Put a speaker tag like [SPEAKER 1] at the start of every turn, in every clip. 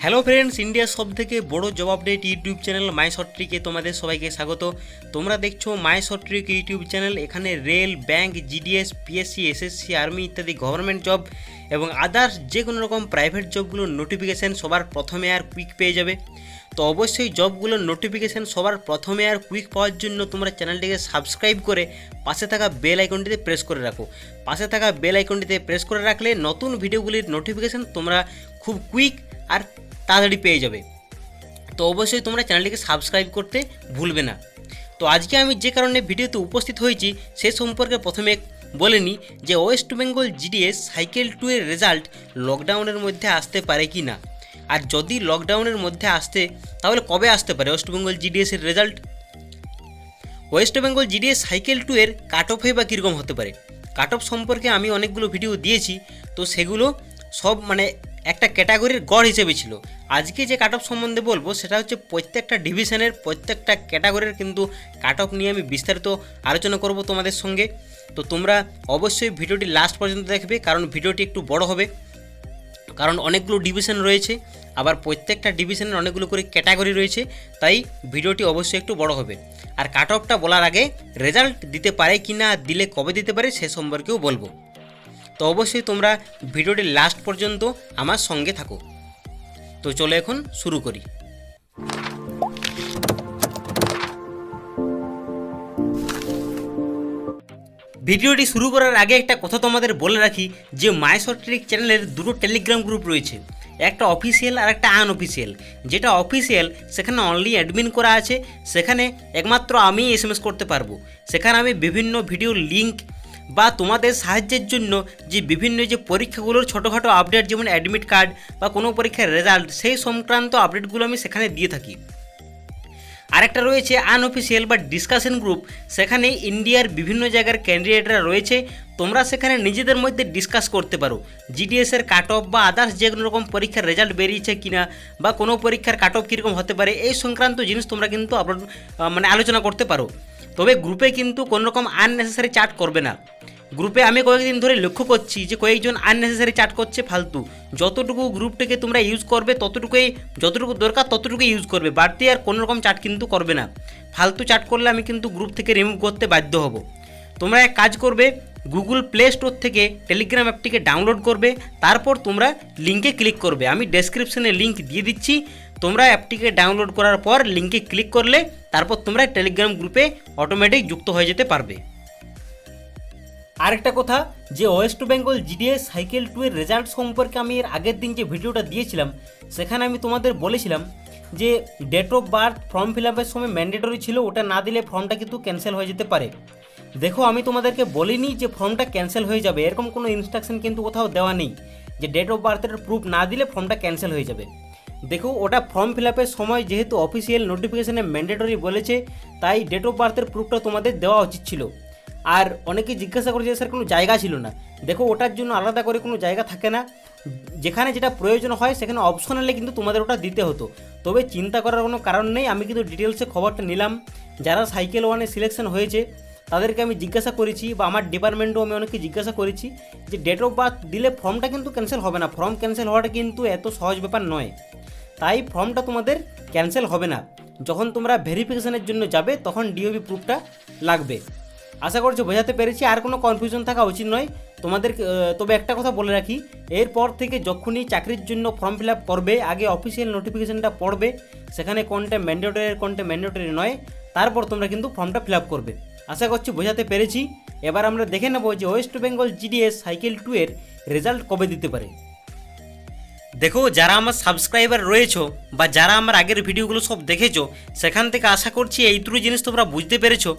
[SPEAKER 1] Hello friends, ইন্ডিয়ার সবথেকে বড় job update YouTube channel my short ট্রিকে তোমাদের সবাইকে স্বাগত। তোমরা দেখছো my short trick YouTube channel. এখানে rail, bank, GDS, PSC, SSC, army ইত্যাদি গভর্নমেন্ট জব এবং আদার্স যে কোনো রকম প্রাইভেট জবগুলোর নোটিফিকেশান সবার প্রথমে আর কুইক পেয়ে যাবে। তো অবশ্যই জবগুলোর নোটিফিকেশান সবার প্রথমে আর কুইক পাওয়ার জন্য তোমরা চ্যানেলটিকে সাবস্ক্রাইব করে পাশে থাকা বেল আইকনটিতে প্রেস করে রাখো। পাশে থাকা বেল আইকনটিতে প্রেস করে রাখলে নতুন ভিডিওগুলির নোটিফিকেশান তোমরা খুব কুইক আর তাড়াতাড়ি পেয়ে যাবে। তো অবশ্যই তোমরা চ্যানেলটিকে সাবস্ক্রাইব করতে ভুলবে না। তো আজকে আমি যে কারণে ভিডিওতে উপস্থিত হয়েছি সে সম্পর্কে প্রথমে বলে নিই যে ওয়েস্ট বেঙ্গল জিডিএস সাইকেল 2 এর রেজাল্ট লকডাউনের মধ্যে আসতে পারে কি না, আর যদি লকডাউনের মধ্যে আসতে তাহলে কবে আসতে পারে ওয়েস্ট বেঙ্গল জিডিএস এর result. West Bengal GDS cycle 2 এর কাট অফে বা কীরকম হতে পারে। কাট অফ সম্পর্কে আমি অনেকগুলো ভিডিও দিয়েছি, তো সেগুলো সব একটা ক্যাটাগরির গড় হিসেবে ছিল। আজকে যে কাট অফ সম্বন্ধে বলবো সেটা হচ্ছে প্রত্যেকটা ডিভিশনের প্রত্যেকটা ক্যাটাগরির কিন্তু কাট অফ নিয়ে আমি বিস্তারিত আলোচনা করব তোমাদের সঙ্গে। তো তোমরা অবশ্যই ভিডিওটি লাস্ট পর্যন্ত দেখবে, কারণ ভিডিওটি একটু বড় হবে, কারণ অনেকগুলো ডিভিশন রয়েছে, আবার প্রত্যেকটা ডিভিশনের অনেকগুলো করে ক্যাটাগরি রয়েছে, তাই ভিডিওটি অবশ্যই একটু বড় হবে। আর কাট অফটা বলার আগে রেজাল্ট দিতে পারে কি না, দিলে কবে দিতে পারে সে সম্পর্কেও বলবো। তো অবশ্যই তোমরা ভিডিওটি লাস্ট পর্যন্ত আমার সঙ্গে থাকো। তো চলো এখন শুরু করি। ভিডিওটি শুরু করার আগে একটা কথা তোমাদের বলে রাখি যে মাই শর্ট ট্রিক চ্যানেলের দুটো টেলিগ্রাম গ্রুপ রয়েছে, একটা অফিসিয়াল আর একটা আনঅফিসিয়াল। যেটা অফিসিয়াল সেখানে অনলি অ্যাডমিন করা আছে, সেখানে একমাত্র আমি এসএমএস করতে পারবো। সেখানে আমি বিভিন্ন ভিডিও লিঙ্ক বা তোমাদের সাহায্যের জন্য যে বিভিন্ন যে পরীক্ষাগুলোর ছোটোখাটো আপডেট, যেমন অ্যাডমিট কার্ড বা কোনো পরীক্ষার রেজাল্ট, সেই সংক্রান্ত আপডেটগুলো আমি সেখানে দিয়ে থাকি। আরেকটা রয়েছে আনঅফিসিয়াল বা ডিসকাশন গ্রুপ, সেখানে ইন্ডিয়ার বিভিন্ন জায়গার ক্যান্ডিডেটরা রয়েছে, তোমরা সেখানে নিজেদের মধ্যে ডিসকাস করতে পারো জিডিএসের কাট অফ বা আদার্স যে কোনো রকম পরীক্ষার রেজাল্ট বেরিয়েছে কিনা, বা কোনো পরীক্ষার কাট অফ কীরকম হতে পারে, এই সংক্রান্ত জিনিস তোমরা কিন্তু আলোচনা করতে পারো। তবে গ্রুপে কিন্তু কোনো রকম আননেসেসারি চ্যাট করবে না। গ্রুপে আমি কয়েকদিন ধরে লক্ষ্য করছি যে কয়েকজন আননেসেসারি চ্যাট করছে ফালতু। যতটুকু গ্রুপটাকে তোমরা ইউজ করবে যতটুকু দরকার ততটুকুই ইউজ করবে, বাড়তি আর কোনো রকম চ্যাট কিন্তু করবে না। ফালতু চ্যাট করলে আমি কিন্তু গ্রুপ থেকে রিমুভ করতে বাধ্য হব। তোমরা এক কাজ করবে, গুগল প্লে স্টোর থেকে টেলিগ্রাম অ্যাপটিকে ডাউনলোড করবে, তারপর তোমরা লিঙ্কে ক্লিক করবে। আমি ডেসক্রিপশনে লিঙ্ক দিয়ে দিচ্ছি, তোমরা অ্যাপটিকে ডাউনলোড করার পর লিঙ্কে ক্লিক করলে তারপর তোমরা টেলিগ্রাম গ্রুপে অটোমেটিক যুক্ত হয়ে যেতে পারবে। আরেকটা কথা, যে ওয়েস্ট বেঙ্গল জিডিএস সাইকেল 2 এর রেজাল্ট সম্পর্কে আমি এর আগের দিন যে ভিডিওটা দিয়েছিলাম সেখানে আমি তোমাদের বলেছিলাম যে date of birth form fill আপের সময় ম্যান্ডেটরি ছিল, ওটা না দিলে ফর্মটা কিন্তু ক্যান্সেল হয়ে যেতে পারে। দেখো, আমি তোমাদেরকে বলিনি যে ফর্মটা ক্যান্সেল হয়ে যাবে, এরকম কোনো ইনস্ট্রাকশন কিন্তু কোথাও দেওয়া নেই যে ডেট অফ বার্থের প্রুফ না দিলে ফর্মটা ক্যান্সেল হয়ে যাবে। দেখো, ওটা ফর্ম ফিল আপের সময় যেহেতু অফিসিয়াল নোটিফিকেশানে ম্যান্ডেটরি বলেছে, তাই ডেট অফ বার্থের প্রুফটা তোমাদের দেওয়া উচিত ছিল। আর অনেকে জিজ্ঞাসা করে যে স্যার কোনো জায়গা ছিল না। দেখো, ওটার জন্য আলাদা করে কোনো জায়গা থাকে না, যেখানে যেটা প্রয়োজন হয় সেখানে অপশনালে কিন্তু তোমাদের ওটা দিতে হতো। তবে চিন্তা করার কোনো কারণ নেই, আমি কিন্তু ডিটেলসে খবরটা নিলাম। যারা সাইকেল 1-এ সিলেকশন হয়েছে তাদেরকে আমি জিজ্ঞাসা করেছি, বা আমার ডিপার্টমেন্টেও আমি অনেককে জিজ্ঞাসা করেছি যে ডেট অফ বার্থ দিলে ফর্মটা কিন্তু ক্যান্সেল হবে না। ফর্ম ক্যান্সেল হওয়াটা কিন্তু এত সহজ ব্যাপার নয়, তাই ফর্মটা তোমাদের ক্যান্সেল হবে না। যখন তোমরা ভেরিফিকেশনের জন্য যাবে তখন ডিওবি প্রুফটা লাগবে। আশা করছি বোঝাতে পেরেছি, আর কোনো কনফিউশন থাকা উচিত নয় তোমাদের। তবে একটা কথা বলে রাখি, এরপর থেকে যখনই চাকরির জন্য ফর্ম ফিল আপ করবে, আগে অফিসিয়াল নোটিফিকেশানটা পড়বে, সেখানে কোনটা ম্যান্ডেটরি নয়, তারপর তোমরা কিন্তু ফর্মটা ফিল আপ করবে। আশা করছি বোঝাতে পেরেছি। এবার আমরা দেখে নেব যে ওয়েস্ট বেঙ্গল জিডিএস সাইকেল 2 এর রেজাল্ট কবে দিতে পারে। দেখো, যারা আমার সাবস্ক্রাইবার রয়েছো বা যারা আমার আগের ভিডিওগুলো সব দেখেছো, সেখান থেকে আশা করছি এই দুটো জিনিস তোমরা বুঝতে পেরেছো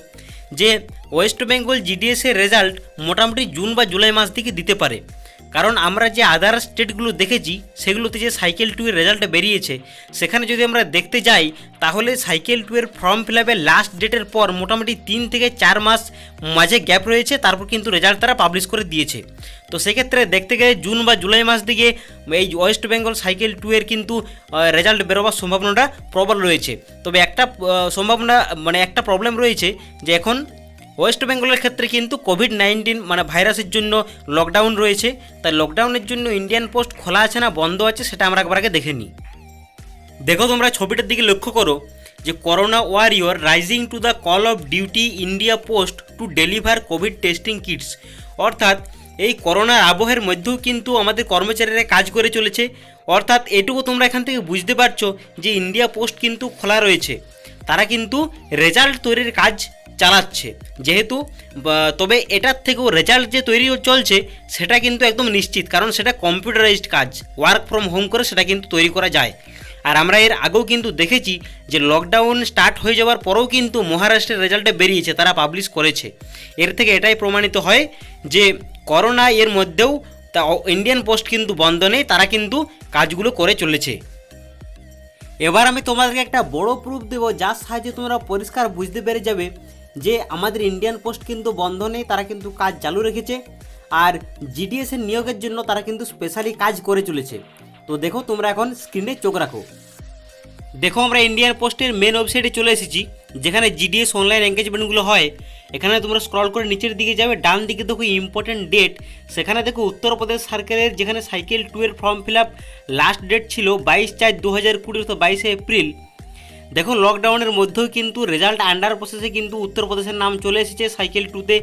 [SPEAKER 1] যে ওয়েস্ট বেঙ্গল জিডিএসের রেজাল্ট মোটামুটি জুন বা জুলাই মাস দিকে দিতে পারে। কারণ আমরা যে আদার স্টেটগুলো দেখেছি সেগুলোতে যে সাইকেল 2 এর রেজাল্টটা বেরিয়েছে, সেখানে যদি আমরা দেখতে যাই তাহলে সাইকেল 2 এর ফর্ম ফিল আপের লাস্ট ডেটের পর মোটামুটি 3 থেকে 4 মাস মাঝে গ্যাপ রয়েছে, তারপর কিন্তু রেজাল্ট তারা পাবলিশ করে দিয়েছে। তো সেক্ষেত্রে দেখতে গেলে জুন বা জুলাই মাস দিকে এই ওয়েস্ট বেঙ্গল সাইকেল 2 এর কিন্তু রেজাল্ট বেরোবার সম্ভাবনাটা প্রবল রয়েছে। তবে একটা একটা প্রবলেম রয়েছে যে এখন ওয়েস্ট বেঙ্গলের ক্ষেত্রে কিন্তু কোভিড-19 ভাইরাসের জন্য লকডাউন রয়েছে, তাই লকডাউনের জন্য ইন্ডিয়ান পোস্ট খোলা আছে না বন্ধ আছে সেটা আমরা একবার আগে দেখে নিই। দেখো তোমরা ছবিটার দিকে লক্ষ্য করো যে corona warrior rising to the call of duty India post to deliver Covid testing kits. অর্থাৎ এই করোনার আবহের মধ্যেও কিন্তু আমাদের কর্মচারীরা কাজ করে চলেছে। অর্থাৎ এটুকু তোমরা এখান থেকে বুঝতে পারছো যে ইন্ডিয়া পোস্ট কিন্তু খোলা রয়েছে, তারা কিন্তু রেজাল্ট তৈরির কাজ চালাচ্ছে যেহেতু। তবে এটার থেকেও রেজাল্ট যে তৈরি চলছে সেটা কিন্তু একদম নিশ্চিত, কারণ সেটা কম্পিউটারাইজড কাজ, ওয়ার্ক ফ্রম হোম করে সেটা কিন্তু তৈরি করা যায়। আর আমরা এর আগেও কিন্তু দেখেছি যে লকডাউন স্টার্ট হয়ে যাওয়ার পরেও কিন্তু মহারাষ্ট্রের রেজাল্টটা বেরিয়েছে, তারা পাবলিশ করেছে। এর থেকে এটাই প্রমাণিত হয় যে করোনা এর মধ্যেও ইন্ডিয়ান পোস্ট কিন্তু বন্ধ নেই, তারা কিন্তু কাজগুলো করে চলেছে। এবার আমি তোমাদেরকে একটা বড় প্রুফ দেবো যার সাহায্যে তোমরা পরিষ্কার বুঝতে পেরে যাবে যে আমাদের ইন্ডিয়ান পোস্ট কিন্তু বন্ধ নেই, তারা কিন্তু কাজ চালু রেখেছে। আর জিডিএসের নিয়োগের জন্য তারা কিন্তু স্পেশালি কাজ করে চলেছে। তো দেখো তোমরা এখন স্ক্রিনে চোখ রাখো। দেখো আমরা ইন্ডিয়ান পোস্টের মেন ওয়েবসাইটে চলে এসেছি, যেখানে জিডিএস অনলাইন এঙ্গেজমেন্টগুলো হয়। এখানে তোমরা স্ক্রল করে নিচের দিকে যাবে, ডান দিকে দেখো ইম্পর্টেন্ট ডেট, সেখানে দেখো উত্তরপ্রদেশ সার্কেলের যেখানে সাইকেল 2 এর form fill up last date ছিল 22/4/2020 তো 22 এপ্রিল। দেখো লকডাউনের মধ্যেও কিন্তু রেজাল্ট আন্ডার প্রসেসে কিন্তু উত্তরপ্রদেশের নাম চলে এসেছে সাইকেল 2তে।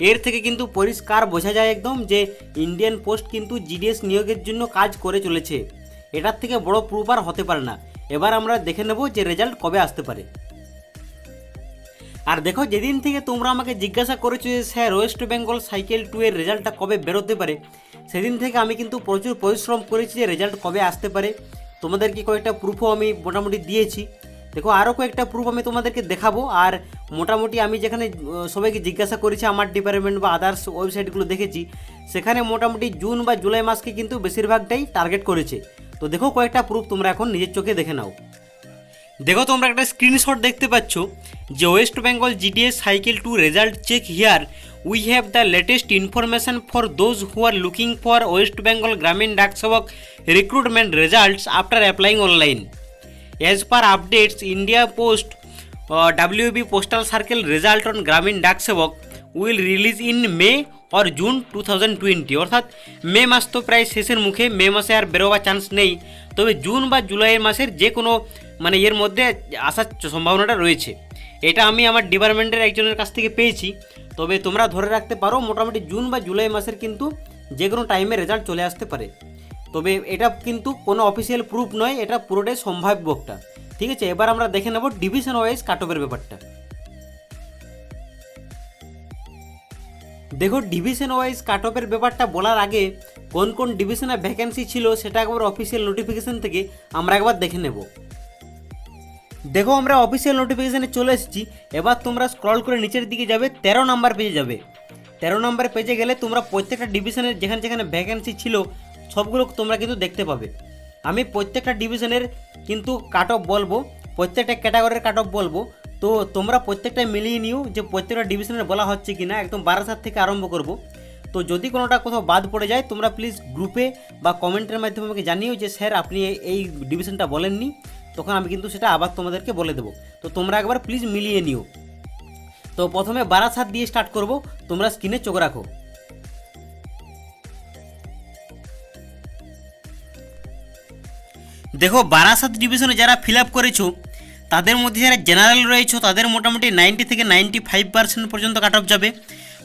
[SPEAKER 1] এর থেকে কিন্তু পরিষ্কার বোঝা যায় একদম যে ইন্ডিয়ান পোস্ট কিন্তু জিডিএস নিয়োগের জন্য কাজ করে চলেছে। এটার থেকে বড় প্রুফ আর হতে পারে না। এবার আমরা দেখে নেব যে রেজাল্ট কবে আসতে পারে। আর দেখো যেদিন থেকে তোমরা আমাকে জিজ্ঞাসা করেছো যে স্যার ওয়েস্ট বেঙ্গল সাইকেল 2 এর রেজাল্টটা কবে বেরোতে পারে, সেদিন থেকে আমি কিন্তু প্রচুর পরিশ্রম করেছি যে রেজাল্ট কবে আসতে পারে। তোমাদেরকে কয়েকটা প্রুফও আমি মোটামুটি দিয়েছি। দেখো আরও কয়েকটা প্রুফ আমি তোমাদেরকে দেখাবো। আর মোটামুটি আমি যেখানে সবাইকে জিজ্ঞাসা করেছি আমার ডিপার্টমেন্ট বা আদার্স ওয়েবসাইটগুলো দেখেছি, সেখানে মোটামুটি জুন বা জুলাই মাসকে কিন্তু বেশিরভাগটাই টার্গেট করেছে। তো দেখো কয়েকটা প্রুফ তোমরা এখন নিজের চোখে দেখে নাও। দেখো তোমরা একটা স্ক্রিনশট দেখতে পাচ্ছ যে West Bengal GDS cycle 2 result check here, we have the latest information for those who are looking for West Bengal Gramin Dak Sevak recruitment results after applying online. As per updates, India Post WB Postal Circle result on Gramin Dak Sevak will release in May or June 2020। অর্থাৎ মে মাস তো প্রায় শেষের মুখে, মে মাসে আর বেরোবার chance নেই, তবে June বা জুলাই মাসের যে কোনো মানে এর মধ্যে আসার সম্ভাবনাটা রয়েছে। এটা আমি আমার ডিপার্টমেন্টের একজনের কাছ থেকে পেয়েছি। তবে তোমরা ধরে রাখতে পারো মোটামুটি জুন বা জুলাই মাসের কিন্তু যে কোনো টাইমে রেজাল্ট চলে আসতে পারে। তবে এটা কিন্তু কোনো অফিসিয়াল প্রুফ নয়, এটা পুরোটাই সম্ভাব্য একটা। ঠিক আছে, এবার আমরা দেখে নেব ডিভিশন ওয়াইজ কাট অফের ব্যাপারটা। দেখো ডিভিশন ওয়াইজ কাট অফের ব্যাপারটা বলার আগে কোন কোন ডিভিশনে ভ্যাকেন্সি ছিল সেটা একবার অফিসিয়াল নোটিফিকেশন থেকে আমরা একবার দেখে নেব। দেখো আমরা অফিসিয়াল নোটিফিকেশানে চলে এসেছি। এবার তোমরা স্ক্রল করে নিচের দিকে যাবে, 13 নাম্বার পেজে যাবে। 13 নাম্বার পেজে গেলে তোমরা প্রত্যেকটা ডিভিশনের যেখানে যেখানে ভ্যাকেন্সি ছিল সবগুলো তোমরা কিন্তু দেখতে পাবে। আমি প্রত্যেকটা ডিভিশনের কিন্তু কাট অফ বলবো, প্রত্যেকটা ক্যাটাগরির কাট অফ বলবো। তো তোমরা প্রত্যেকটা মিলিয়ে নিও যে প্রত্যেকটা ডিভিশনের বলা হচ্ছে কি না। একদম 12 থেকে আরম্ভ করব। তো যদি কোনোটা কোথাও বাদ পড়ে যায় তোমরা প্লিজ গ্রুপে বা কমেন্টের মাধ্যমে আমাকে জানিও যে স্যার আপনি এই ডিভিশনটা বলেননি, তখন আমি কিন্তু সেটা আবার তোমাদেরকে বলে দেবো। তো তোমরা একবার প্লিজ মিলিয়ে নিও। তো প্রথমে 12 দিয়ে স্টার্ট করব, তোমরা স্ক্রিনে চোখ রাখো। দেখো 12 ডিভিশনে যারা ফিল আপ করেছো তাদের মধ্যে যারা জেনারেল রয়েছে তাদের মোটামুটি 90 থেকে 95% পর্যন্ত কাট অফ যাবে।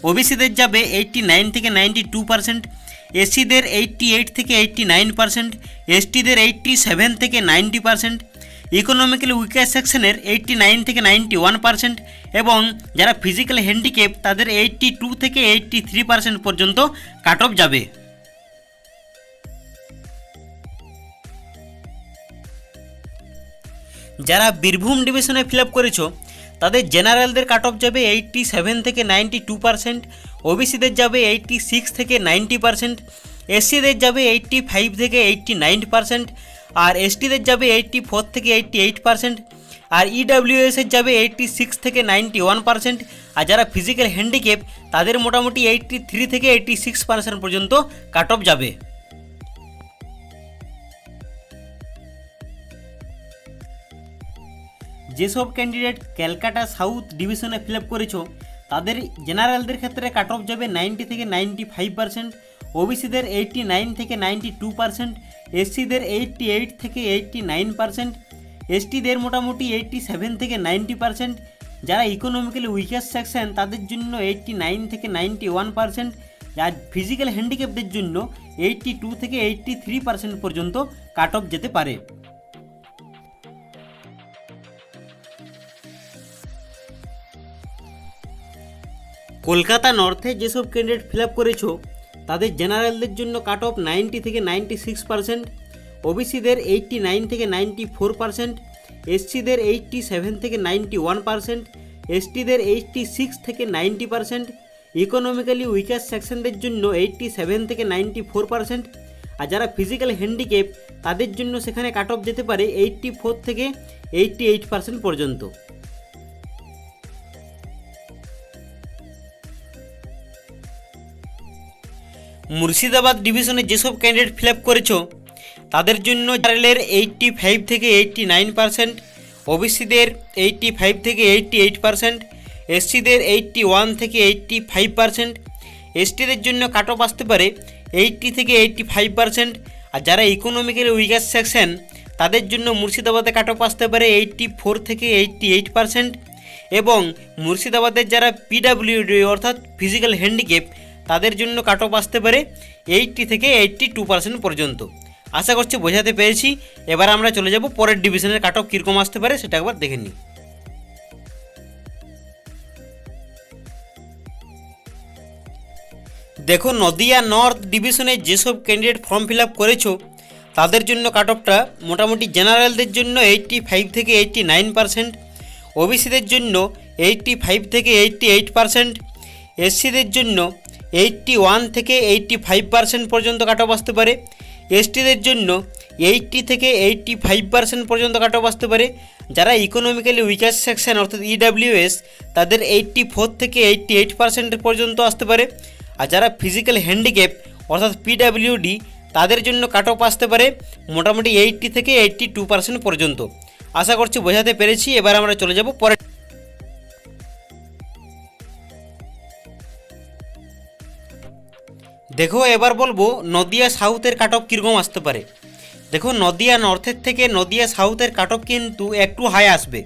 [SPEAKER 1] ওবিসিদের যাবে 89 থেকে 92%, এসসিদের 88 থেকে 89%, এসটিদের 87 থেকে 90%, ইকোনমিক্যালি উইকার সেকশনের 89 থেকে 91% এবং যারা ফিজিক্যাল হ্যান্ডিক্যাপ তাদের 82 থেকে 83% পর্যন্ত কাট অফ যাবে। যারা বীরভূম ডিভিশনে ফিল আপ করেছো তাদের জেনারেলদের কাট অফ যাবে 87 থেকে 92%, ওবিসিদের যাবে 86 থেকে 90%, এসসিদের যাবে 85 থেকে 89%, আর এসটিদের যাবে 84 থেকে 88%, আর ইডাব্লিউএসের যাবে 86 থেকে 91%, আর যারা ফিজিক্যাল হ্যান্ডিক্যাপ তাদের মোটামুটি 83 থেকে 86% পর্যন্ত কাট অফ যাবে। যেসব ক্যান্ডিডেট ক্যালকাটা সাউথ ডিভিশনে ফিল আপ করেছো তাদের জেনারেলদের ক্ষেত্রে কাট অফ যাবে 90 থেকে 95%, ওবিসিদের 89 থেকে 92%, এসসিদের 88 থেকে 89%, এসটিদের মোটামুটি 87 থেকে 90%, যারা ইকোনমিক্যালি উইকার সেকশন তাদের জন্য 89 থেকে 91%, আর ফিজিক্যাল হ্যান্ডিক্যাপদের জন্য 82 থেকে 83% পর্যন্ত কাট অফ যেতে পারে। কলকাতা নর্থে যেসব ক্যান্ডিডেট ফিল আপ করেছো তাদের জেনারেলদের জন্য কাট অফ 90 থেকে 96%, ওবিসিদের 89 থেকে 94%, এসসিদের 87 থেকে 91%, এসটিদের 86 থেকে 90%, ইকোনমিক্যালি উইকার সেকশনদের জন্য 87 থেকে 94%, আর যারা ফিজিক্যাল হ্যান্ডিক্যাপ তাদের জন্য সেখানে কাট অফ যেতে পারে 84 থেকে 88% পর্যন্ত। মুর্শিদাবাদ ডিভিশনে যেসব ক্যান্ডিডেট ফিল আপ করেছো তাদের জন্য জেনারেলের 85 থেকে 89%, ওবিসিদের 85 থেকে 88%, এসসিদের 81 থেকে 85%, এসটিদের জন্য কাট অফ আসতে পারে 80 থেকে 85%, আর যারা ইকোনমিক্যালি উইকার সেকশন তাদের জন্য মুর্শিদাবাদে কাট অফ আসতে পারে 84 থেকে 88%, এবং মুর্শিদাবাদের যারা পিডাব্লিউডি অর্থাৎ ফিজিক্যাল হ্যান্ডিক্যাপ তাদের জন্য কাট অফ আসতে পারে 80 থেকে 82% পর্যন্ত। আশা করছি বোঝাতে পেরেছি। এবার আমরা চলে যাব পরের ডিভিশনের কাট অফ কীরকম আসতে পারে সেটা একবার দেখে নিই। দেখো, নদিয়া নর্থ ডিভিশনে যেসব ক্যান্ডিডেট ফর্ম ফিল আপ করেছো তাদের জন্য কাট অফটা মোটামুটি জেনারেলদের জন্য 85 থেকে 89%, ওবিসিদের জন্য 85 থেকে 88%, এসসিদের জন্য 81 থেকে 85% পর্যন্ত কাট অফ আসতে পারে, এসটিদের জন্য 80 থেকে 85% পর্যন্ত কাট অফ আসতে পারে, যারা ইকোনমিক্যালি উইকার সেকশন অর্থাৎ ইডাব্লিউএস তাদের 84 থেকে 88% পর্যন্ত আসতে পারে, আর যারা ফিজিক্যাল হ্যান্ডিক্যাপ অর্থাৎ পিডাব্লিউডি তাদের জন্য কাট অফ আসতে পারে মোটামুটি 80 থেকে 82% পর্যন্ত। আশা করছি বোঝাতে পেরেছি। এবার আমরা চলে যাব পরে। দেখো, এবার বলবো নদিয়া সাউথের কাট অফ কীরকম আসতে পারে। দেখো, নদিয়া নর্থের থেকে নদিয়া সাউথের কাট অফ কিন্তু একটু হাই আসবে।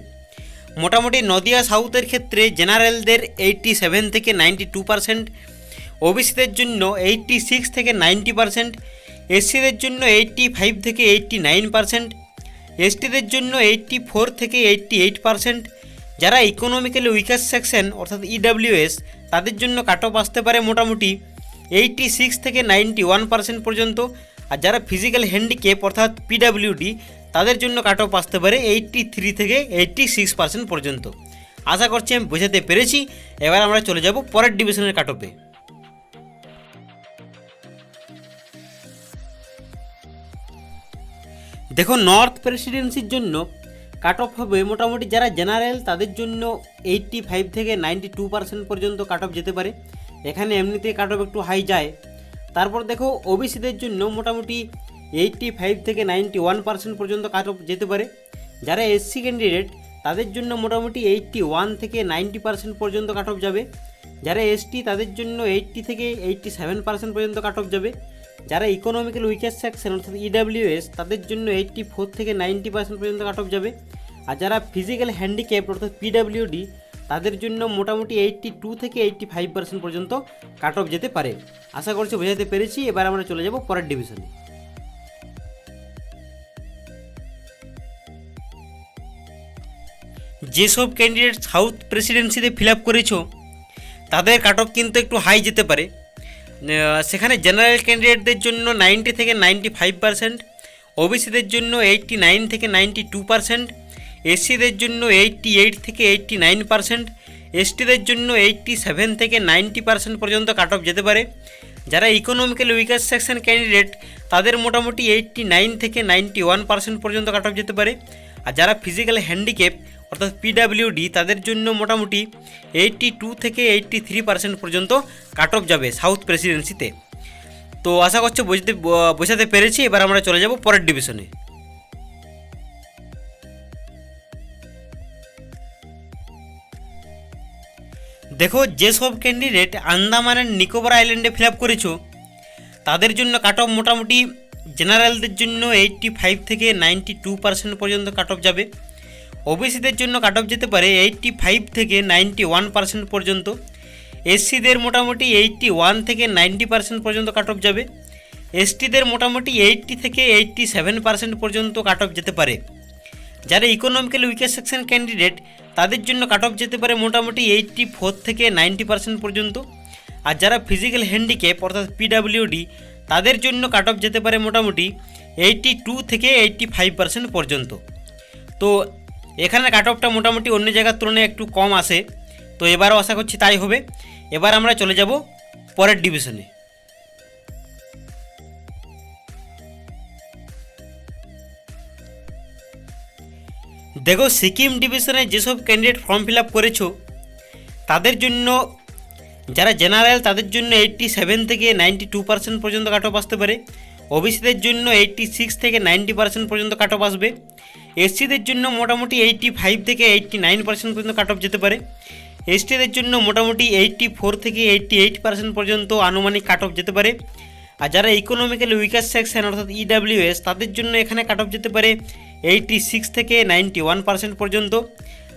[SPEAKER 1] মোটামুটি নদিয়া সাউথের ক্ষেত্রে জেনারেলদের 87 থেকে 92%, ওবিসিদের জন্য 86 থেকে 90%, এসসিদের জন্য 85 থেকে 89%, এসটিদের জন্য 84 থেকে 88%, যারা ইকোনমিক্যালি উইকার সেকশন অর্থাৎ ইডাব্লিউএস তাদের জন্য কাট অফ আসতে পারে মোটামুটি 86 থেকে 91% পর্যন্ত, আর যারা ফিজিক্যাল হ্যান্ডিক্যাপ অর্থাৎ পিডাব্লিউডি তাদের জন্য কাট অফ আসতে পারে 83 থেকে 86% পর্যন্ত। আশা করছি আমি বোঝাতে পেরেছি। এবার আমরা চলে যাব পরের ডিভিশনের কাট অফে। দেখো, নর্থ প্রেসিডেন্সির জন্য কাট অফ হবে মোটামুটি যারা জেনারেল তাদের জন্য 85 থেকে 92% পর্যন্ত কাট অফ যেতে পারে। এখানে এমনিতে কাট অফ একটু হাই যায়। তারপর দেখো, ওবিসিদের জন্য মোটামুটি 85 থেকে 91% পর্যন্ত কাট অফ যেতে পারে। যারা এসসি ক্যান্ডিডেট তাদের জন্য মোটামুটি 81 থেকে 90% পর্যন্ত কাট অফ যাবে। যারা এসটি তাদের জন্য 80 থেকে 87% পর্যন্ত কাট অফ যাবে। যারা ইকোনমিক্যাল উইকার সেকশন অর্থাৎ ইডাব্লিউএস তাদের জন্য 84 থেকে 90% পর্যন্ত কাট অফ যাবে। আর যারা ফিজিক্যাল হ্যান্ডিক্যাপ অর্থাৎ পিডাব্লিউডি তাদের জন্য মোটামুটি 82 থেকে 85% পর্যন্ত কাট অফ যেতে পারে। আশা করছি বোঝাতে পেরেছি। এবার আমরা চলে যাব পরের ডিভিশনে। যেসব ক্যান্ডিডেট সাউথ প্রেসিডেন্সিতে ফিল আপ করেছো তাদের কাট অফ কিন্তু একটু হাই যেতে পারে। সেখানে জেনারেল ক্যান্ডিডেটদের জন্য 90 থেকে 95%, ওবিসিদের জন্য 89 থেকে 92%, এসসিদের জন্য 88 থেকে 89%, এসটিদের জন্য 87 থেকে 90% পর্যন্ত কাট অফ যেতে পারে। যারা ইকোনমিক্যাল উইকার সেকশন ক্যান্ডিডেট তাদের মোটামুটি 89 থেকে 91% পর্যন্ত কাট অফ যেতে পারে। আর যারা ফিজিক্যাল হ্যান্ডিক্যাপ অর্থাৎ পিডাব্লিউডি তাদের জন্য মোটামুটি 82 থেকে 83% পর্যন্ত কাট অফ যাবে সাউথ প্রেসিডেন্সিতে। তো আশা করছি বোঝাতে পেরেছি। এবার আমরা চলে যাব পরের ডিভিশনে। দেখো, যেসব ক্যান্ডিডেট আন্দামান অ্যান্ড নিকোবর আইল্যান্ডে ফিল আপ করেছো তাদের জন্য কাট অফ মোটামুটি জেনারেলদের জন্য 85 থেকে 92% পর্যন্ত কাট অফ যাবে। ওবিসিদের জন্য কাট অফ যেতে পারে 85 থেকে 91% পর্যন্ত। এসসিদের মোটামুটি 81 থেকে 90% পর্যন্ত কাট অফ যাবে। এসটিদের মোটামুটি 80 থেকে 87% পর্যন্ত কাট অফ যেতে পারে। যারা ইকোনমিক্যালি উইকার সেকশন ক্যান্ডিডেট তাদের জন্য কাট অফ যেতে পারে মোটামুটি 84 থেকে 90% পর্যন্ত। আর যারা ফিজিক্যাল হ্যান্ডিক্যাপ অর্থাৎ পিডাব্লিউডি তাদের জন্য কাট অফ যেতে পারে মোটামুটি 82 থেকে 85% পর্যন্ত। তো এখানে কাট অফটা মোটামুটি অন্য জায়গার তুলনায় একটু কম আসে, তো এবারও আশা করছি তাই হবে। এবার আমরা চলে যাব পরের ডিভিশনে। দেখো, সিকিম ডিভিশনে যেসব ক্যান্ডিডেট ফর্ম ফিল আপ করেছো তাদের জন্য, যারা জেনারেল তাদের জন্য 87 থেকে 92% পর্যন্ত কাট অফ আসতে পারে। ওবিসিদের জন্য 86 থেকে 90% পর্যন্ত কাট অফ আসবে। এসসিদের জন্য মোটামুটি 85 থেকে 89% পর্যন্ত কাট অফ যেতে পারে। এসটিদের জন্য মোটামুটি 84 থেকে 88% পর্যন্ত আনুমানিক কাট অফ যেতে পারে। আর যারা ইকোনমিক্যালি উইকার সেকশন অর্থাৎ ইডাব্লিউএস তাদের জন্য এখানে কাট অফ যেতে পারে 86 থেকে 91% পর্যন্ত।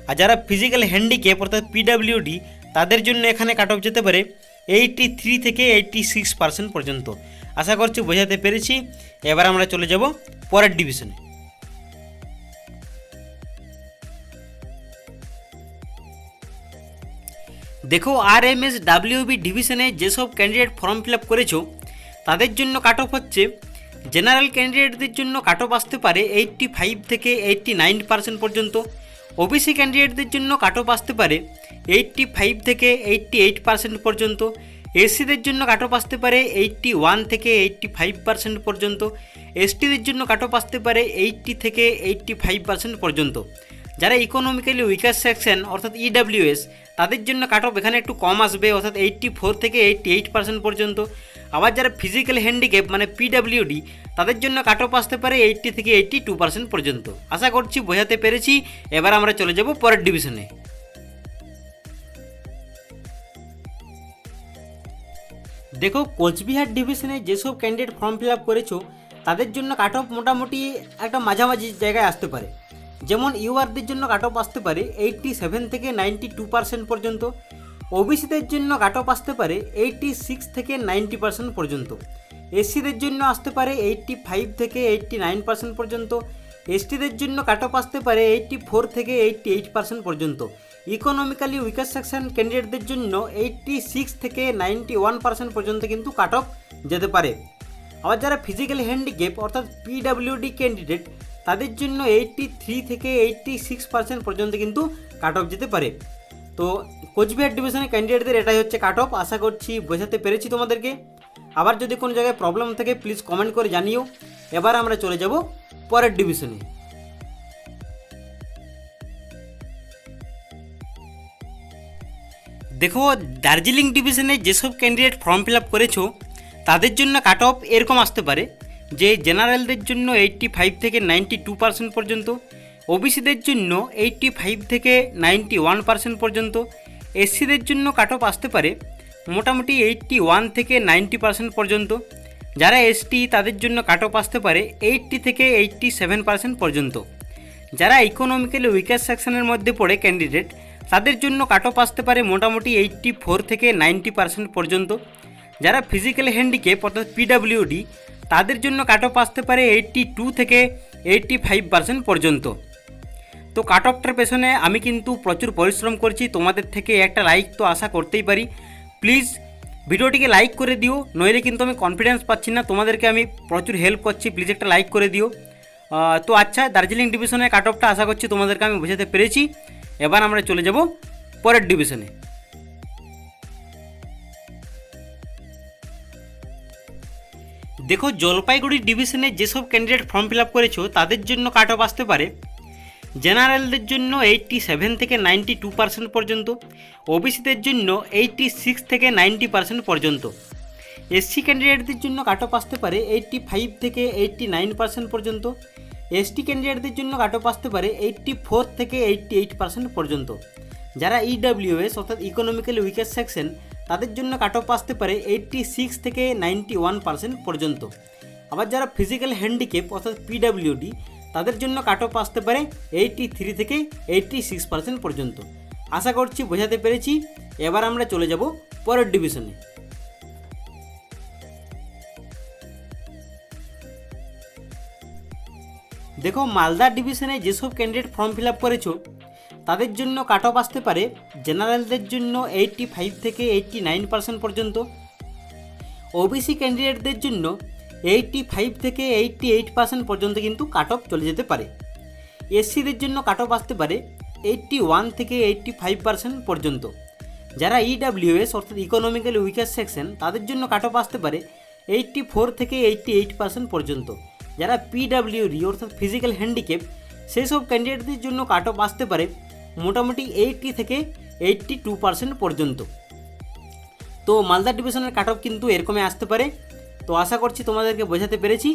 [SPEAKER 1] আর যারা ফিজিক্যাল হ্যান্ডিক্যাপ অর্থাৎ পিডাব্লিউডি তাদের জন্য এখানে কাট অফ যেতে পারে 83 থেকে 86% পর্যন্ত। আশা করছি বোঝাতে পেরেছি। এবার আমরা চলে যাব পরের ডিভিশনে। দেখো, আরএমএস ডাব্লিউবি ডিভিশনে যেসব ক্যান্ডিডেট ফর্ম ফিল আপ করেছো তাদের জন্য কাট অফ হচ্ছে, জেনারেল ক্যান্ডিডেটদের জন্য কাট অফ আসতে পারে 85 থেকে 89% পর্যন্ত। ওবিসি ক্যান্ডিডেটদের জন্য কাট অফ আসতে পারে 85 থেকে 88% পর্যন্ত। এসসিদের জন্য কাট অফ আসতে পারে 81 থেকে 85% পর্যন্ত। এসটিদের জন্য কাট অফ আসতে পারে 80 থেকে 85% পর্যন্ত। যারা ইকোনমিক্যালি উইকার সেকশন অর্থাৎ ইডাব্লিউএস তাদের জন্য কাট অফ এখানে একটু কম আসবে অর্থাৎ 84 থেকে 88% পর্যন্ত। আবার যারা ফিজিক্যাল হ্যান্ডিক্যাপ মানে পিডাব্লিউডি তাদের জন্য কাট অফ আসতে পারে 80 থেকে 82% পর্যন্ত। আশা করছি বোঝাতে পেরেছি। এবার আমরা চলে যাব পরের ডিভিশনে। দেখো, কোচবিহার ডিভিশনে যেসব ক্যান্ডিডেট ফর্ম ফিল আপ করেছো তাদের জন্য কাট অফ মোটামুটি একটা মাঝামাঝি জায়গায় আসতে পারে। যেমন ইউআরদের জন্য কাট অফ আসতে পারে 87 থেকে 92% পর্যন্ত। ওবিসিদের জন্য কাট অফ আসতে পারে 86 থেকে 90% পর্যন্ত। এসসিদের জন্য আসতে পারে 85 থেকে 89% পর্যন্ত। এসটিদের জন্য কাট অফ আসতে পারে 84 থেকে 88% পর্যন্ত। ইকোনমিক্যালি উইকার সেকশন ক্যান্ডিডেটদের জন্য 86 থেকে 91% পর্যন্ত কিন্তু কাট অফ যেতে পারে। আবার যারা ফিজিক্যাল হ্যান্ডিক্যাপ অর্থাৎ পিডাব্লিউডি ক্যান্ডিডেট তাদের জন্য 83 থেকে 86% পর্যন্ত কিন্তু কাট অফ যেতে পারে। তো কোচবিহার ডিভিশনের ক্যান্ডিডেটদের এটাই হচ্ছে কাট অফ। আশা করছি বোঝাতে পেরেছি তোমাদেরকে। আবার যদি কোনো জায়গায় প্রবলেম থাকে প্লিজ কমেন্ট করে জানিও। এবার আমরা চলে যাব পরের ডিভিশনে। দেখো, দার্জিলিং ডিভিশনে যেসব ক্যান্ডিডেট ফর্ম ফিল আপ করেছো তাদের জন্য কাট অফ এরকম আসতে পারে যে জেনারেলদের জন্য 85 থেকে 92% পর্যন্ত। ওবিসিদের জন্য 85 থেকে 91% পর্যন্ত। এসসিদের জন্য কাট অফ আসতে পারে মোটামুটি 81 থেকে 90% পর্যন্ত। যারা এসটি তাদের জন্য কাট অফ আসতে পারে 80 থেকে 87% পর্যন্ত। যারা ইকোনমিক্যালি উইকার সেকশনের মধ্যে পড়ে ক্যান্ডিডেট তাদের জন্য কাট অফ আসতে পারে মোটামুটি 84 থেকে 90% পর্যন্ত। যারা ফিজিক্যাল হ্যান্ডিক্যাপ অর্থাৎ পিডাব্লিউডি তাদের জন্য কাট অফ আসতে পারে 82 থেকে 85% পর্যন্ত। তো কাট অফটার পেছনে আমি কিন্তু প্রচুর পরিশ্রম করছি, তোমাদের থেকে একটা লাইক তো আশা করতেই পারি। প্লিজ ভিডিওটিকে লাইক করে দিও, নইলে কিন্তু আমি কনফিডেন্স পাচ্ছি না। তোমাদেরকে আমি প্রচুর হেল্প করছি, প্লিজ একটা লাইক করে দিও। তো আচ্ছা, দার্জিলিং ডিভিশনের কাট অফটা আশা করছি তোমাদেরকে আমি বোঝাতে পেরেছি। এবার আমরা চলে যাব পরের ডিভিশনে। দেখো, জলপাইগুড়ি ডিভিশনে যেসব ক্যান্ডিডেট ফর্ম ফিল আপ করেছো তাদের জন্য কাট অফ আসতে পারে জেনারেলদের জন্য 87 থেকে 92% পর্যন্ত। ওবিসিদের জন্য 86 থেকে 90% পর্যন্ত। এসসি ক্যান্ডিডেটদের জন্য কাট অফ আসতে পারে 85 থেকে 89% পর্যন্ত। এসটি ক্যান্ডিডেটদের জন্য কাট অফ আসতে পারে 84 থেকে 88% পর্যন্ত। যারা ইডাব্লিউএস অর্থাৎ ইকোনমিক্যালি উইকার সেকশন তাদের জন্য কাট অফ আসতে পারে 86 থেকে 91% পর্যন্ত। আবার যারা ফিজিক্যাল হ্যান্ডিক্যাপ অর্থাৎ পিডাব্লিউডি তাদের জন্য কাট অফ আসতে পারে 83 থেকে 86% পর্যন্ত। আশা করছি বোঝাতে পেরেছি। এবার আমরা চলে যাব পরের ডিভিশনে। দেখো মালদা ডিভিশনে যেসব ক্যান্ডিডেট ফর্ম ফিল আপ করেছো তাদের জন্য কাট অফ আসতে পারে জেনারেলদের জন্য 85 থেকে 89% পর্যন্ত, ওবিসি ক্যান্ডিডেটদের জন্য 85 থেকে 88% পর্যন্ত কিন্তু কাট অফ চলে যেতে পারে। এসসিদের জন্য কাট অফ আসতে পারে 81 থেকে 85% পর্যন্ত। যারা ইডাব্লিউএস অর্থাৎ ইকোনমিক্যালি উইকার সেকশন তাদের জন্য কাট অফ আসতে পারে 84 থেকে 88% পর্যন্ত। যারা পিডাব্লিউডি অর্থাৎ ফিজিক্যাল হ্যান্ডিক্যাপ সেই সব ক্যান্ডিডেটদের জন্য কাট অফ আসতে পারে মোটামুটি 80 থেকে 82% পর্যন্ত। তো মালদা ডিভিশনের কাট অফ কিন্তু এরকমই আসতে পারে। তো আশা করছি তোমাদেরকে বোঝাতে পেরেছি।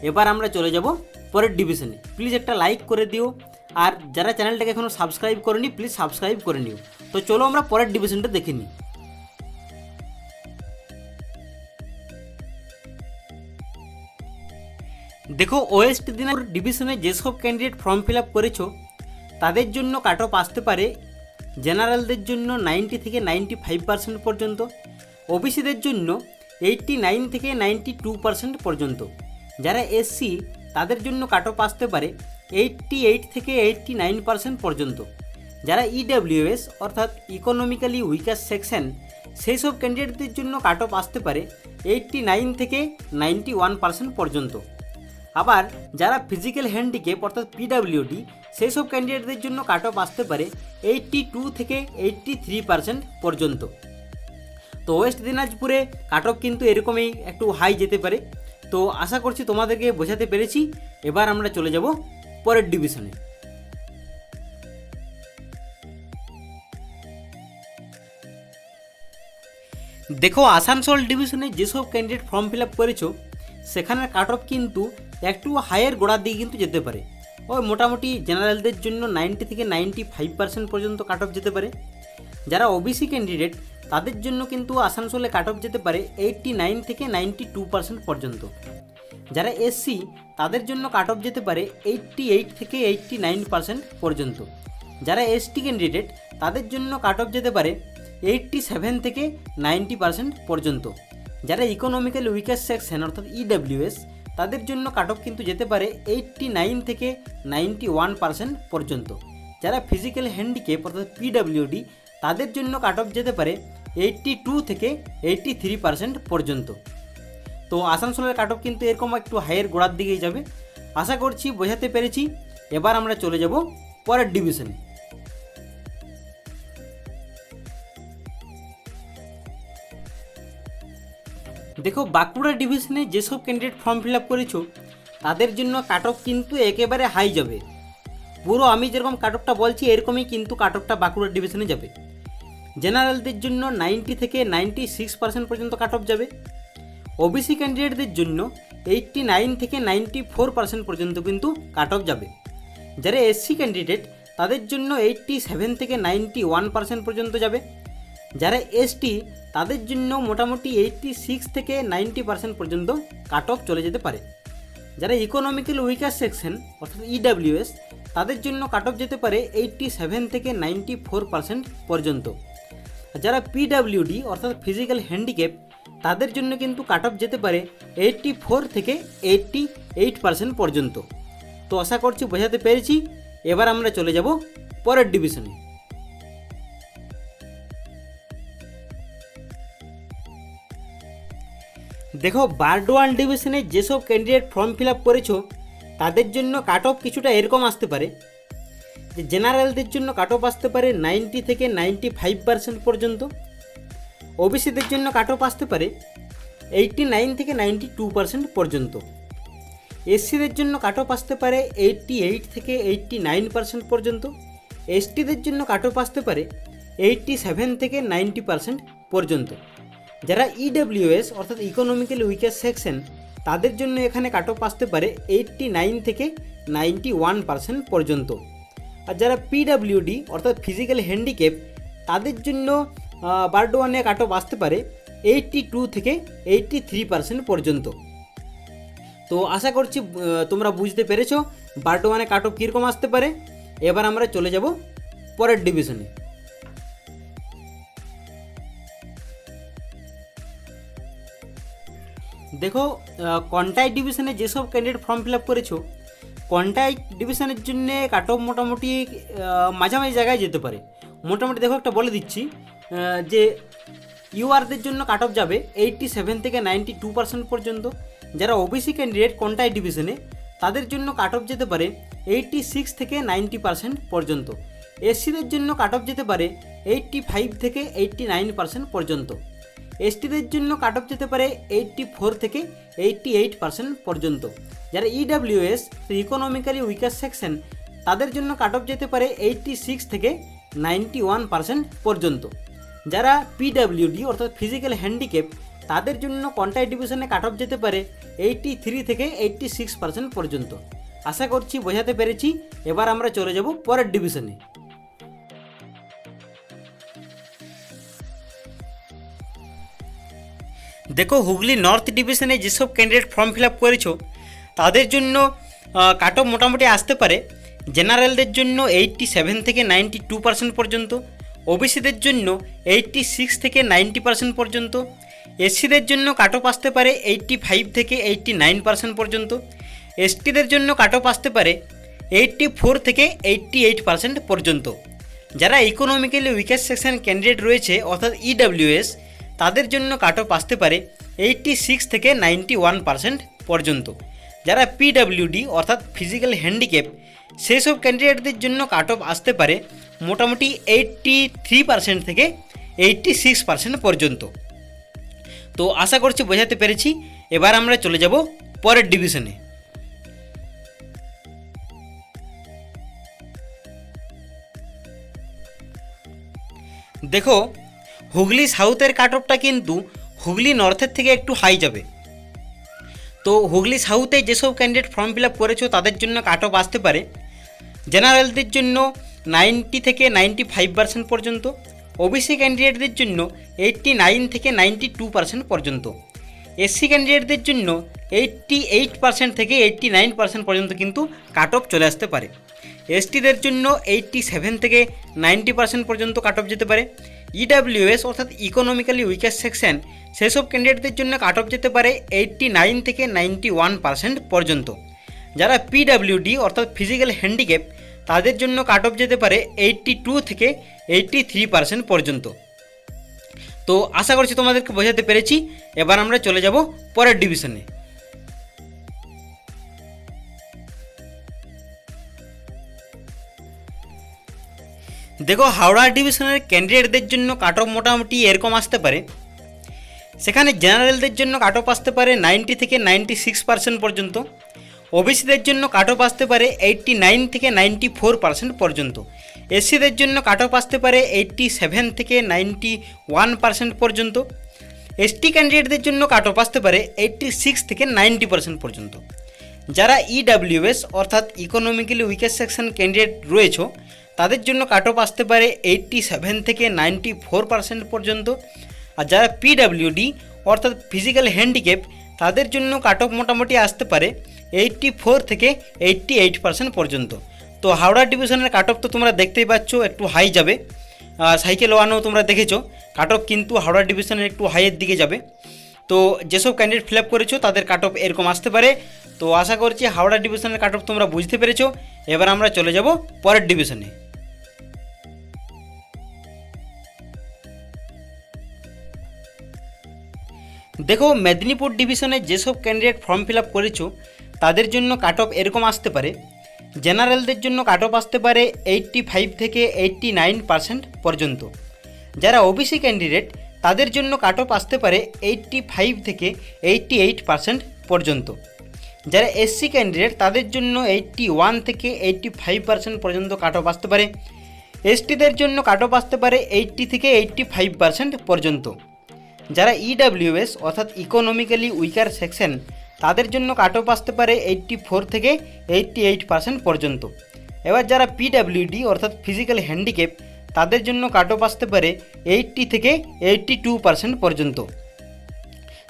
[SPEAKER 1] এবার আমরা চলে যাব পরের ডিভিশনে। প্লিজ একটা লাইক করে দিও, আর যারা চ্যানেলটাকে এখনও সাবস্ক্রাইব করেনি প্লিজ সাবস্ক্রাইব করে নিও। তো চলো আমরা পরের ডিভিশনটা দেখে নিই। দেখো ওয়েস্ট দিনাজপুর ডিভিশনে যেসব ক্যান্ডিডেট ফর্ম ফিল আপ করেছো তাদের জন্য কাট অফ আসতে পারে জেনারেলদের জন্য 90 থেকে 95% পর্যন্ত, ওবিসিদের জন্য 89 থেকে 92% পর্যন্ত। যারা এসসি তাদের জন্য কাট অফ আসতে পারে 88 থেকে 89% পর্যন্ত। যারা ইডাব্লিউএস অর্থাৎ ইকোনমিক্যালি উইকার সেকশন সেই সব ক্যান্ডিডেটদের জন্য কাট অফ আসতে পারে 89 থেকে 91% পর্যন্ত। আবার যারা ফিজিক্যাল হ্যান্ডিক্যাপ অর্থাৎ পিডাব্লিউডি সেই সব ক্যান্ডিডেটদের জন্য কাট অফ আসতে পারে 82 থেকে 83% পর্যন্ত। তো ওয়েস্ট দিনাজপুরে কাট অফ কিন্তু এরকমই একটু হাই যেতে পারে। তো আশা করছি তোমাদেরকে বোঝাতে পেরেছি। এবার আমরা চলে যাব পরের ডিভিশনে। দেখো আসানসোল ডিভিশনে যেসব ক্যান্ডিডেট ফর্ম ফিল আপ করেছো সেখানের কাট অফ কিন্তু একটু হাইয়ের গোড়ার দিকে কিন্তু যেতে পারে। ওই মোটামুটি জেনারেলদের জন্য 90 থেকে 95% পর্যন্ত কাট অফ যেতে পারে। যারা ওবিসি ক্যান্ডিডেট তাদের জন্য কিন্তু আসানসোলে কাট অফ যেতে পারে 89 থেকে 92% পর্যন্ত। যারা এসসি তাদের জন্য কাট অফ যেতে পারে 88 থেকে 89% পর্যন্ত। যারা এসটি ক্যান্ডিডেট তাদের জন্য কাট অফ যেতে পারে 87 থেকে 90% পর্যন্ত। যারা ইকোনমিক্যাল উইকার সেকশন অর্থাৎ ইডাব্লিউএস তাদের জন্য কাট অফ কিন্তু যেতে পারে 89 থেকে 91% পর্যন্ত। যারা ফিজিক্যাল হ্যান্ডিক্যাপ অর্থাৎ পিডাব্লিউডি তাদের জন্য কাট অফ যেতে পারে 82 থেকে 83% পর্যন্ত। তো আসানসোলের কাট অফ কিন্তু এরকম একটু হাইয়ের গোড়ার দিকেই যাবে। আশা করছি বোঝাতে পেরেছি। এবার আমরা চলে যাব পরের ডিভিশনে। দেখো বাঁকুড়া ডিভিশনে যেসব ক্যান্ডিডেট ফর্ম ফিল আপ করেছো তাদের জন্য কাট অফ কিন্তু একেবারে হাই যাবে। পুরো আমি যেরকম কাট অফটা বলছি এরকমই কিন্তু কাট অফটা বাঁকুড়া ডিভিশনে যাবে। জেনারেলদের জন্য 90 থেকে 96% পর্যন্ত কাট অফ যাবে। ওবিসি ক্যান্ডিডেটদের জন্য 89 থেকে 94% পর্যন্ত কিন্তু কাট অফ যাবে। যারা এসসি ক্যান্ডিডেট তাদের জন্য 87 থেকে 91% পর্যন্ত যাবে। যারা এসটি তাদের জন্য মোটামুটি 86 থেকে 90% পর্যন্ত কাট অফ চলে যেতে পারে। যারা ইকোনমিক্যাল উইকার সেকশন অর্থাৎ ইডাব্লিউএস তাদের জন্য কাট অফ যেতে পারে 87 থেকে 94% পর্যন্ত। যারা পিডাব্লিউডি অর্থাৎ ফিজিক্যাল হ্যান্ডিক্যাপ তাদের জন্য কিন্তু কাট অফ যেতে পারে 84 থেকে 88% পর্যন্ত। তো আশা করছি বোঝাতে পেরেছি। এবার আমরা চলে যাব পরের ডিভিশনে। দেখো বারডোয়ান ডিভিশনে যেসব ক্যান্ডিডেট ফর্ম ফিল আপ করেছো তাদের জন্য কাট অফ কিছুটা এরকম আসতে পারে যে জেনারেলদের জন্য কাট অফ আসতে পারে 90 থেকে 95% পর্যন্ত। ওবিসিদের জন্য কাট অফ আসতে পারে 89 থেকে 92% পর্যন্ত। এসসিদের জন্য কাট অফ আসতে পারে 88 থেকে 89% পর্যন্ত। এসটিদের জন্য কাট অফ আসতে পারে 87 থেকে 90% পর্যন্ত। যারা ইডাব্লিউএস অর্থাৎ ইকোনমিক্যাল উইকার সেকশন তাদের জন্য এখানে কাট অফ আসতে পারে 89 থেকে 91% পর্যন্ত। আর যারা পিডাব্লিউডি অর্থাৎ ফিজিক্যাল হ্যান্ডিক্যাপ তাদের জন্য বারডোয়ানে কাট অফ আসতে পারে 82 থেকে 83% পর্যন্ত। তো আশা করছি তোমরা বুঝতে পেরেছো বর্তমানে কাট অফ কীরকম আসতে পারে। এবার আমরা চলে যাব পরের ডিভিশনে। দেখো কন্টাই ডিভিশনে যেসব ক্যান্ডিডেট ফর্ম ফিল আপ করেছো, কন্টাই ডিভিশনের জন্য কাট অফ মোটামুটি মাঝামাঝি জায়গায় যেতে পারে। মোটামুটি দেখো একটা বলে দিচ্ছি যে ইউআরদের জন্য কাট অফ যাবে 87 থেকে 92% পর্যন্ত। যারা ওবিসি ক্যান্ডিডেট কন্টাই ডিভিশনে, তাদের জন্য কাট অফ যেতে পারে 86 থেকে 90% পর্যন্ত। এসসিদের জন্য কাট অফ যেতে পারে 85 থেকে 89% পর্যন্ত। এসটিদের জন্য কাট অফ যেতে পারে 84 থেকে 88% পর্যন্ত। যারা ইডাব্লিউএস ইকোনমিক্যালি উইকার সেকশন, তাদের জন্য কাট অফ যেতে পারে 86 থেকে 91% পর্যন্ত। যারা পিডাব্লিউডি অর্থাৎ ফিজিক্যাল হ্যান্ডিক্যাপ, তাদের জন্য কন্টাই ডিভিশনে কাট অফ যেতে পারে 83 থেকে 86% পর্যন্ত। আশা করছি বোঝাতে পেরেছি। এবার আমরা চলে যাব পরের ডিভিশনে। দেখো হুগলি নর্থ ডিভিশনে যেসব ক্যান্ডিডেট ফর্ম ফিল আপ করেছো, তাদের জন্য কাট অফ মোটামুটি আসতে পারে জেনারেলদের জন্য 87 থেকে 92% পর্যন্ত, ওবিসিদের জন্য 86 থেকে 90% পর্যন্ত, এসসিদের জন্য কাট অফ আসতে পারে 85 থেকে 89% পর্যন্ত, এসটিদের জন্য কাট অফ আসতে পারে 84 থেকে 88% পর্যন্ত। যারা ইকোনমিক্যালি উইকার সেকশন ক্যান্ডিডেট রয়েছে অর্থাৎ ইডাব্লিউএস, তাদের জন্য কাট অফ আসতে পারে 86 থেকে 91% পর্যন্ত। যারা পিডাব্লিউডি অর্থাৎ ফিজিক্যাল হ্যান্ডিক্যাপ, সেসব ক্যান্ডিডেটদের জন্য কাট অফ আসতে পারে মোটামুটি 83% থেকে 86% পর্যন্ত। তো আশা করছি বোঝাতে পেরেছি। এবার আমরা চলে যাব পরের ডিভিশনে। দেখো হুগলি সাউথের কাট অফটা কিন্তু হুগলি নর্থের থেকে একটু হাই যাবে। তো হুগলি সাউথে যেসব ক্যান্ডিডেট ফর্ম ফিল আপ করেছো, তাদের জন্য কাট অফ আসতে পারে জেনারেলদের জন্য 90 থেকে 95% পর্যন্ত, ওবিসি ক্যান্ডিডেটদের জন্য 89 থেকে 92% পর্যন্ত, এসসি ক্যান্ডিডেটদের জন্য 88% থেকে 89% পর্যন্ত কিন্তু কাট অফ চলে আসতে পারে। এসটিদের জন্য 87 থেকে 90% পর্যন্ত কাট অফ যেতে পারে। ইডাব্লিউএস অর্থাৎ ইকোনমিক্যালি উইকার সেকশন, সেসব ক্যান্ডিডেটদের জন্য কাট অফ যেতে পারে 89 থেকে 91% পর্যন্ত। যারা পিডাব্লিউডি অর্থাৎ ফিজিক্যাল হ্যান্ডিক্যাপ, তাদের জন্য কাট অফ যেতে পারে 82 থেকে 83% পর্যন্ত। তো আশা করছি তোমাদেরকে বোঝাতে পেরেছি। এবার আমরা চলে যাব পরের ডিভিশনে। দেখো হাওড়া ডিভিশনের ক্যান্ডিডেটদের জন্য কাট অফ মোটামুটি এরকম আসতে পারে। সেখানে জেনারেলদের জন্য কাট অফ আসতে পারে 90 থেকে 96% পর্যন্ত, ওবিসিদের জন্য কাট অফ আসতে পারে 89 থেকে 94% পর্যন্ত, এসসিদের জন্য কাট অফ আসতে পারে 87 থেকে 91% পর্যন্ত, এসটি ক্যান্ডিডেটদের জন্য কাট অফ আসতে পারে 86 থেকে 90% পর্যন্ত। যারা ইডাব্লিউএস অর্থাৎ ইকোনমিক্যালি উইকার সেকশন ক্যান্ডিডেট রয়েছে, তাদের জন্য কাট অফ আসতে পারে 87 থেকে 94% পর্যন্ত। আর যারা পিডাব্লিউডি অর্থাৎ ফিজিক্যাল হ্যান্ডিক্যাপ, তাদের জন্য কাট অফ মোটামুটি আসতে পারে 84 থেকে 88% পর্যন্ত। তো হাওড়া ডিভিশনের কাট অফ তো তোমরা দেখতেই পাচ্ছ একটু হাই যাবে। সাইকেল ওয়ানও তোমরা দেখেছো কাট অফ কিন্তু হাওড়া ডিভিশনের একটু হাইয়ের দিকে যাবে। তো যেসব ক্যান্ডিডেট ফিল আপ করেছো, তাদের কাট অফ এরকম আসতে পারে। তো আশা করছি হাওড়া ডিভিশনের কাট অফ তোমরা বুঝতে পেরেছো। এবার আমরা চলে যাব পরের ডিভিশনে। দেখো মেদিনীপুর ডিভিশনে যেসব ক্যান্ডিডেট ফর্ম ফিল আপ করেছো, তাদের জন্য কাট অফ এরকম আসতে পারে। জেনারেলদের জন্য কাট অফ আসতে পারে 85 থেকে 89% পর্যন্ত। যারা ওবিসি ক্যান্ডিডেট, তাদের জন্য কাট অফ আসতে পারে 85 থেকে 88% পর্যন্ত। যারা এসসি ক্যান্ডিডেট, তাদের জন্য 81 থেকে 85% পর্যন্ত কাট অফ আসতে পারে। এসটিদের জন্য কাট অফ আসতে পারে 80 থেকে 85% পর্যন্ত। যারা ইডাব্লিউএস অর্থাৎ ইকোনমিক্যালি উইকার সেকশন, তাদের জন্য কাট অফ আসতে পারে 84 থেকে 88% পর্যন্ত। এবার যারা পিডাব্লিউডি অর্থাৎ ফিজিক্যাল হ্যান্ডিক্যাপ, তাদের জন্য কাট অফ আসতে পারে 80 থেকে 82% পর্যন্ত।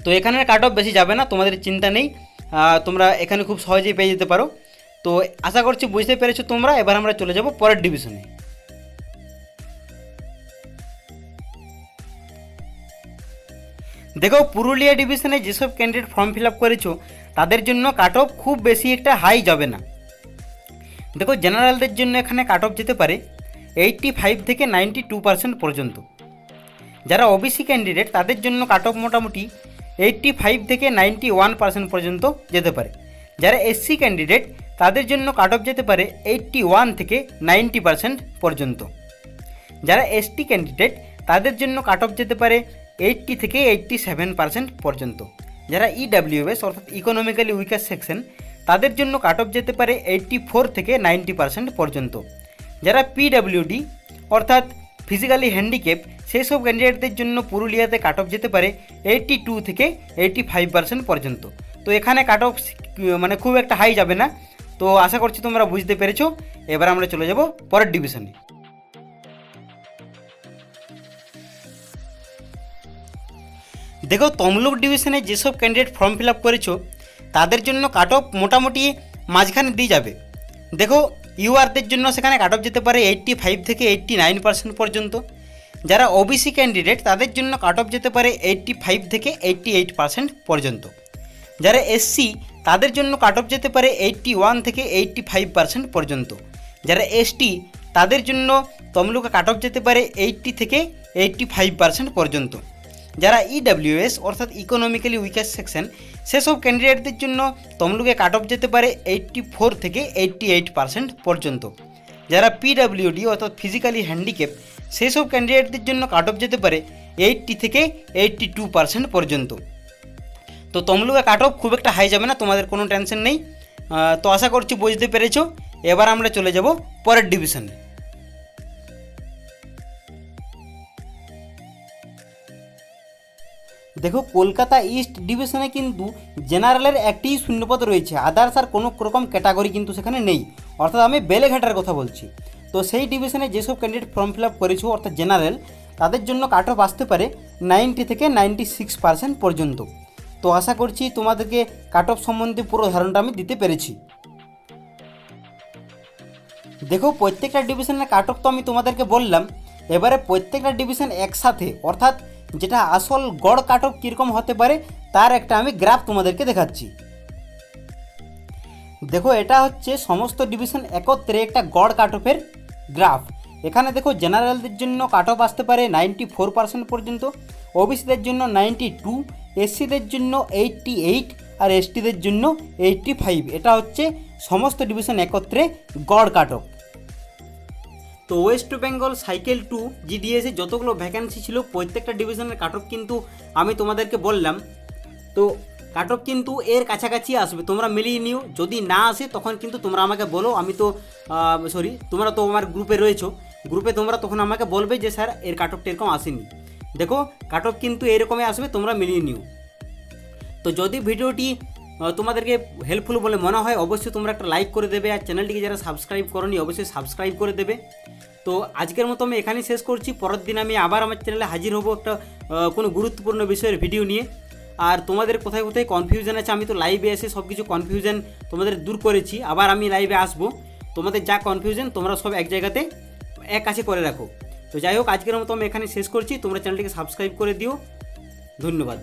[SPEAKER 1] তো এখানের কাট অফ বেশি যাবে না, তোমাদের চিন্তা নেই। তোমরা এখানে খুব সহজেই পেয়ে যেতে পারো। তো আশা করছি বুঝতে পেরেছো তোমরা। এবার আমরা চলে যাব পরের ডিভিশনে। দেখো পুরুলিয়া ডিভিশনে যেসব ক্যান্ডিডেট ফর্ম ফিল আপ করেছো তাদের জন্য কাট অফ খুব বেশি একটা হাই যাবে না। দেখো জেনারেলদের জন্য এখানে কাট অফ যেতে পারে 85 থেকে 92% পর্যন্ত। যারা ওবিসি ক্যান্ডিডেট তাদের জন্য কাট অফ মোটামুটি 85 থেকে 91% পর্যন্ত যেতে পারে। যারা এসসি ক্যান্ডিডেট তাদের জন্য কাট অফ যেতে পারে 81 থেকে 90% পর্যন্ত। যারা এসটি ক্যান্ডিডেট তাদের জন্য কাট অফ যেতে পারে 80 থেকে 87% পর্যন্ত। যারা ইডাব্লিউএস অর্থাৎ ইকোনমিক্যালি উইকার সেকশন তাদের জন্য কাট অফ যেতে পারে 84 থেকে 90% পর্যন্ত। যারা পিডাব্লিউডি অর্থাৎ ফিজিক্যালি হ্যান্ডিক্যাপ সেই সব ক্যান্ডিডেটদের জন্য পুরুলিয়াতে কাট অফ যেতে পারে 82 থেকে 85% পর্যন্ত। তো এখানে কাট অফ মানে খুব একটা হাই যাবে না। তো আশা করছি তোমরা বুঝতে পেরেছো। এবার আমরা চলে যাব পরের ডিভিশনে। দেখো তমলুক ডিভিশনে যেসব ক্যান্ডিডেট ফর্ম ফিল আপ করেছো তাদের জন্য কাট অফ মোটামুটি মাঝখানে দিয়ে যাবে। দেখো ইউআরদের জন্য সেখানে কাট অফ যেতে পারে 85 থেকে 89% পর্যন্ত। যারা ওবিসি ক্যান্ডিডেট তাদের জন্য কাট অফ যেতে পারে 85 থেকে 88% পর্যন্ত। যারা এসসি তাদের জন্য কাট অফ যেতে পারে 81 থেকে 85% পর্যন্ত। যারা এসটি তাদের জন্য তমলুকে কাট অফ যেতে পারে 80 থেকে 85% পর্যন্ত। যারা ইডাব্লিউএস অর্থাৎ ইকোনমিক্যালি উইকার সেকশন সেসব ক্যান্ডিডেটদের জন্য তমলুকে কাট অফ যেতে পারে 84 থেকে 88% পর্যন্ত। যারা পিডাব্লিউডি অর্থাৎ ফিজিক্যালি হ্যান্ডিক্যাপ সেসব ক্যান্ডিডেটদের জন্য কাট অফ যেতে পারে 80 থেকে 82% পর্যন্ত। তো তমলুকে কাট অফ খুব একটা হাই যাবে না, তোমাদের কোনো টেনশন নেই। তো আশা করছি বুঝতে পেরেছো। এবার আমরা চলে যাব পরের ডিভিশনে। দেখো কলকাতা ইস্ট ডিভিশনে কিন্তু জেনারেলের একটি শূন্যপদ রয়েছে, আদার্স আর কোনো রকম ক্যাটাগরি কিন্তু সেখানে নেই, অর্থাৎ আমি বেলেঘাটার কথা বলছি। তো সেই ডিভিশনে যেসব ক্যান্ডিডেট ফর্ম ফিল আপ করেছো অর্থাৎ জেনারেল তাদের জন্য কাট অফ আসতে পারে 90 থেকে 96% পর্যন্ত। তো আশা করছি তোমাদেরকে কাট অফ সম্বন্ধে পুরো ধারণাটা আমি দিতে পেরেছি। দেখো প্রত্যেকটা ডিভিশনের কাট অফ তো আমি তোমাদেরকে বললাম। এবারে প্রত্যেকটা ডিভিশন একসাথে অর্থাৎ যেটা আসল গড় কাট অফ কীরকম হতে পারে তার একটা আমি গ্রাফ তোমাদেরকে দেখাচ্ছি। দেখো এটা হচ্ছে সমস্ত ডিভিশন একত্রে একটা গড় কাট অফের গ্রাফ। এখানে দেখো জেনারেলদের জন্য কাট অফ আসতে পারে 94% পর্যন্ত, ওবিসিদের জন্য 92, এসসিদের জন্য 88 আর এসটিদের জন্য 85। এটা হচ্ছে সমস্ত ডিভিশন একত্রে গড় কাট অফ। তো ওয়েস্ট বেঙ্গল সাইকেল 2 জিডিএসে যতগুলো ভ্যাকেন্সি ছিল প্রত্যেকটা ডিভিশনের কাট অফ কিন্তু আমি তোমাদেরকে বললাম। তো কাট অফ কিন্তু এর কাছাকাছি আসবে, তোমরা মিলিয়ে নিও। যদি না আসে তখন কিন্তু তোমরা আমাকে বলো, আমি তো তোমরা তো আমার গ্রুপে রয়েছো, গ্রুপে তোমরা তখন আমাকে বলবে যে স্যার এর কাট অফটা এরকম আসেনি। দেখো কাট অফ কিন্তু এরকমই আসবে, তোমরা মিলিয়ে নিও। তো যদি ভিডিওটি তোমাদেরকে হেল্পফুল বলে মনে হয় অবশ্যই তোমরা একটা লাইক করে দেবে, আর চ্যানেলটিকে যারা সাবস্ক্রাইব করোনি অবশ্যই সাবস্ক্রাইব করে দেবে। তো আজকের মতো আমি এখানেই শেষ করছি। পরের দিন আমি আবার আমার চ্যানেলে হাজির হব একটা কোনো গুরুত্বপূর্ণ বিষয়ের ভিডিও নিয়ে। আর তোমাদের কোথায় কোথায় কনফিউশন আছে আমি তো লাইভে এসে সব কিছু কনফিউশন তোমাদের দূর করেছি, আবার আমি লাইভে আসবো। তোমাদের যা কনফিউশন তোমরা সব এক জায়গাতে এক কাছে করে রাখো। তো যাই হোক আজকের মতো আমি এখানে শেষ করছি, তোমরা চ্যানেলটিকে সাবস্ক্রাইব করে দিও। ধন্যবাদ।